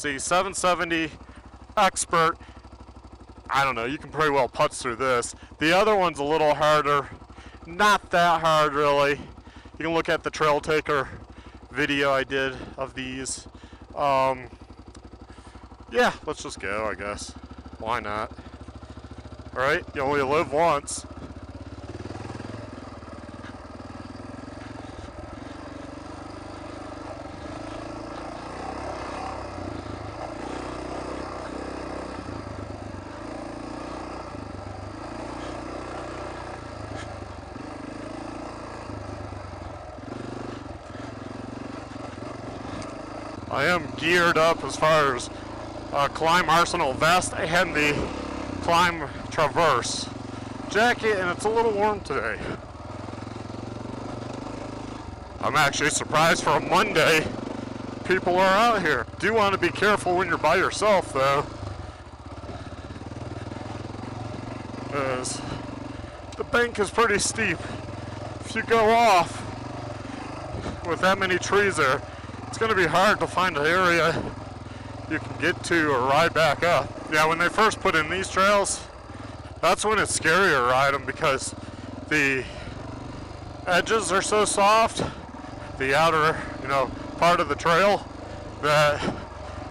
See, 770 Expert. I don't know, you can pretty well putz through this. The other one's a little harder. Not that hard, really. You can look at the Trail Taker video I did of these. Yeah, let's just go, I guess. Why not? Alright, you only live once. I am geared up as far as Climb Arsenal vest and the Climb Traverse jacket, and it's a little warm today. I'm actually surprised for a Monday people are out here. Do want to be careful when you're by yourself though, because the bank is pretty steep. If you go off with that many trees there, it's going to be hard to find an area you can get to or ride back up. Yeah, when they first put in these trails, that's when it's scary to ride them because the edges are so soft, the outer, part of the trail, that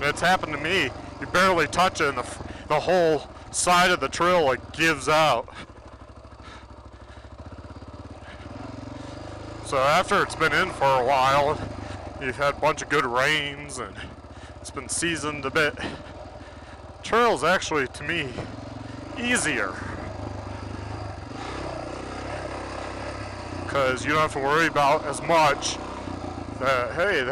it's happened to me. You barely touch it and the whole side of the trail like gives out. So after it's been in for a while, you've had a bunch of good rains and it's been seasoned a bit. Trail's actually, to me, easier. Because you don't have to worry about as much that, hey,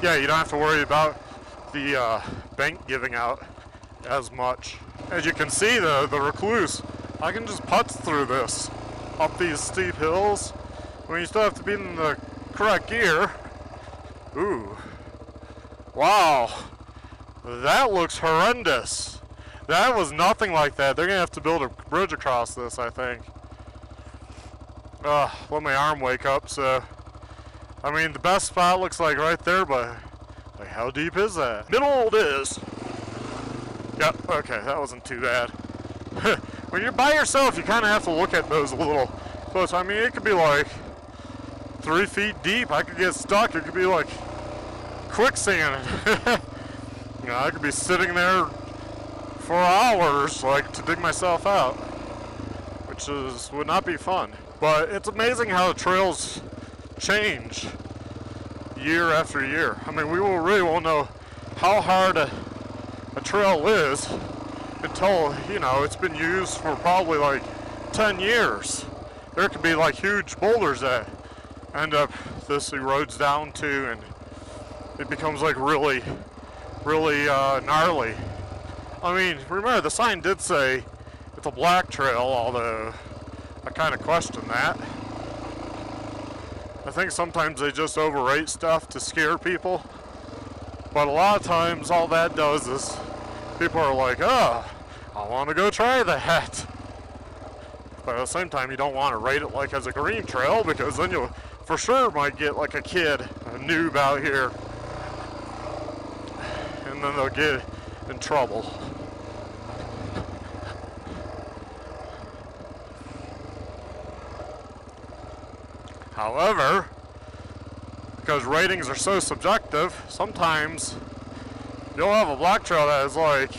yeah, you don't have to worry about the bank giving out as much. As you can see, the Recluse, I can just putz through this up these steep hills. I mean, you still have to be in the correct gear. Ooh. Wow. That looks horrendous. That was nothing like that. They're gonna have to build a bridge across this, I think. Let my arm wake up, so. I mean, the best spot looks like right there, but like, how deep is that? Middle it is. Yep, okay, that wasn't too bad. When you're by yourself, you kind of have to look at those a little close. I mean, it could be like 3 feet deep. I could get stuck. It could be like quicksand. I could be sitting there for hours, like, to dig myself out, which would not be fun. But it's amazing how the trails change year after year. I mean, we really won't know how hard a trail is until, it's been used for probably like 10 years. There could be like huge boulders that end up this erodes down to, and it becomes like really gnarly. I mean, remember the sign did say it's a black trail, although I kind of question that. I think sometimes they just overrate stuff to scare people, but a lot of times all that does is people are like, oh, I want to go try that. But at the same time, you don't want to rate it like as a green trail, because then you for sure might get like a kid, a noob out here, and then they'll get in trouble. However, because ratings are so subjective, sometimes you'll have a black trail that is like,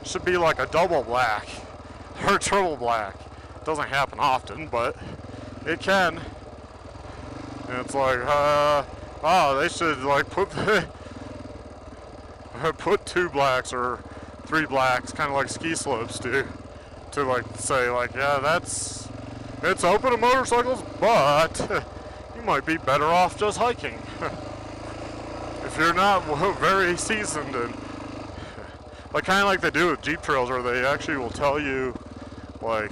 should be like a double black or triple black. It doesn't happen often, but it can. And it's like, wow, they should like put 2 blacks or 3 blacks, kind of like ski slopes do, to like say like, yeah, it's open to motorcycles, but you might be better off just hiking. If you're not very seasoned, and like kind of like they do with Jeep trails, where they actually will tell you like,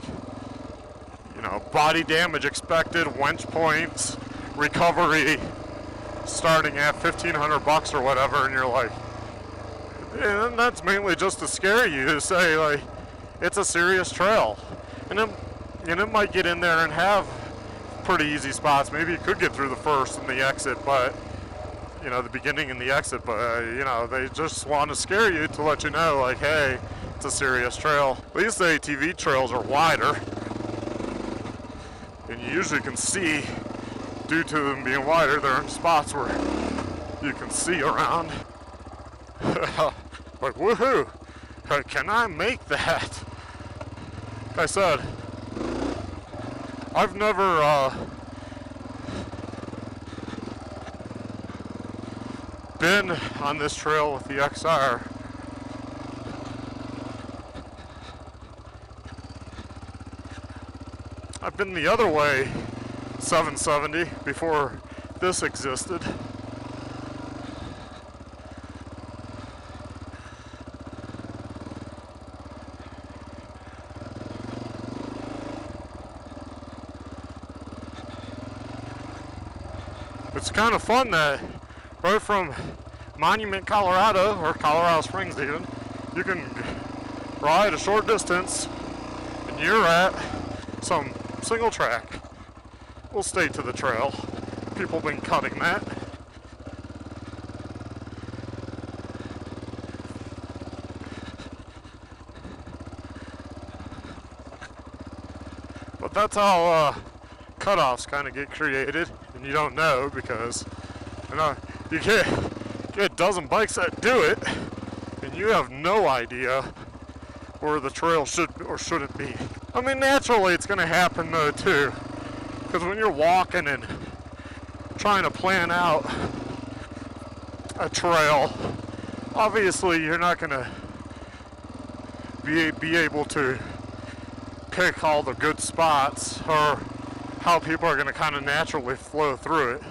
body damage expected, winch points, recovery starting at $1,500 or whatever, and you're like, and that's mainly just to scare you, to say like it's a serious trail. And then And it might get in there and have pretty easy spots. Maybe it could get through the first and the exit, but you know, the beginning and the exit, but you know, they just want to scare you to let you know, like, hey, it's a serious trail. At least the ATV trails are wider, and you usually can see, due to them being wider, there are spots where you can see around. Like, woohoo! Can I make that? Like I said, I've never been on this trail with the XR. I've been the other way, 770, before this existed. It's kind of fun that right from Monument, Colorado, or Colorado Springs even, you can ride a short distance and you're at some single track. We'll stay to the trail. People have been cutting that. But that's how cutoffs kind of get created, and you don't know because you know you get a dozen bikes that do it, and you have no idea where the trail should or shouldn't be. I mean, naturally it's going to happen though too, because when you're walking and trying to plan out a trail, obviously you're not going to be able to pick all the good spots or how people are going to kind of naturally flow through it.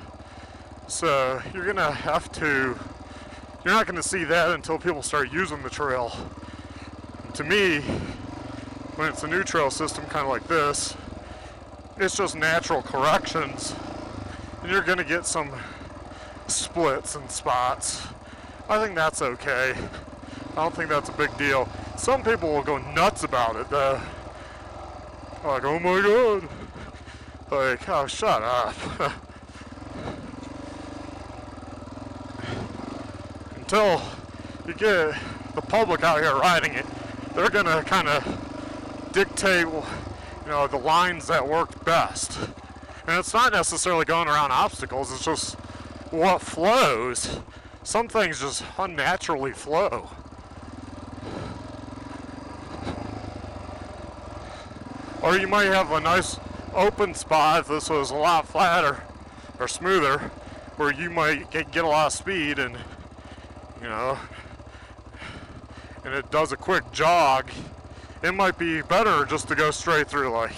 So you're going to have to, you're not going to see that until people start using the trail. And to me, when it's a new trail system kind of like this, it's just natural corrections, and you're going to get some splits and spots. I think that's okay. I don't think that's a big deal. Some people will go nuts about it though. Like, oh my god. Like, oh, shut up. Until you get the public out here riding it, they're gonna kind of dictate, you know, the lines that work best. And it's not necessarily going around obstacles, it's just what flows. Some things just unnaturally flow. Or you might have a nice open spot if this was a lot flatter or smoother, where you might get a lot of speed and, you know, and it does a quick jog. It might be better just to go straight through, like,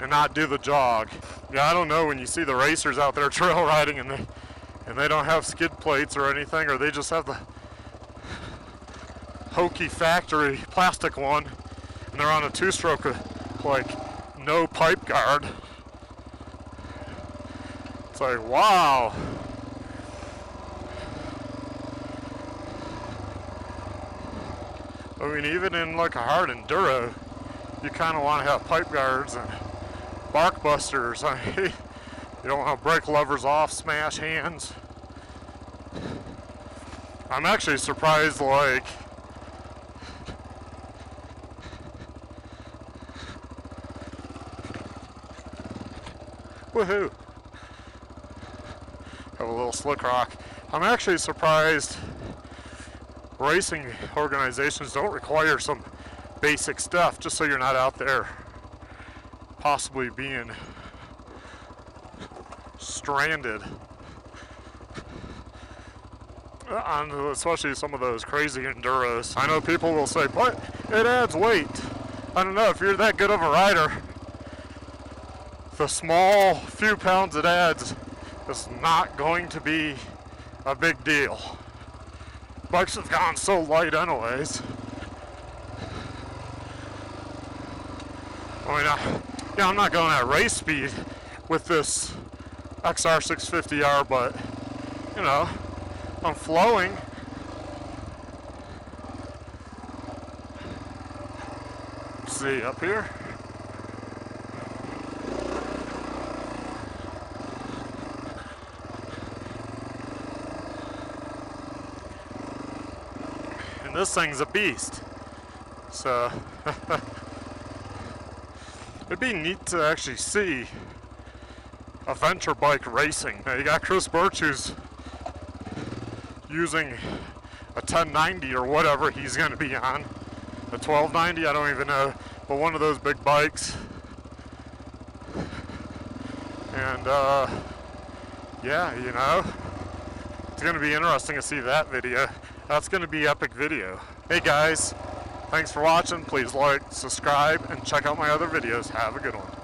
and not do the jog. Yeah, I don't know, when you see the racers out there trail riding and they don't have skid plates or anything, or they just have the hokey factory plastic one, and they're on a two-stroke, like, no pipe guard. It's like, wow. I mean, even in like a hard enduro, you kind of want to have pipe guards and bark busters. I mean, you don't want to break levers off, smash hands. I'm actually surprised, like, woohoo! Have a little slick rock. I'm actually surprised racing organizations don't require some basic stuff, just so you're not out there possibly being stranded on especially some of those crazy enduros. I know people will say, but it adds weight. I don't know, if you're that good of a rider, the small few pounds it adds is not going to be a big deal. Bikes have gone so light anyways. I mean, yeah, I'm not going at race speed with this XR 650R, but, you know, I'm flowing. Let's see, up here. this thing's a beast. So it'd be neat to actually see a venture bike racing. Now you got Chris Birch, who's using a 1090 or whatever he's going to be on, a 1290, I don't even know, but one of those big bikes. And yeah, you know, it's going to be interesting to see that video. That's going to be epic video. Hey guys, thanks for watching. Please like, subscribe, and check out my other videos. Have a good one.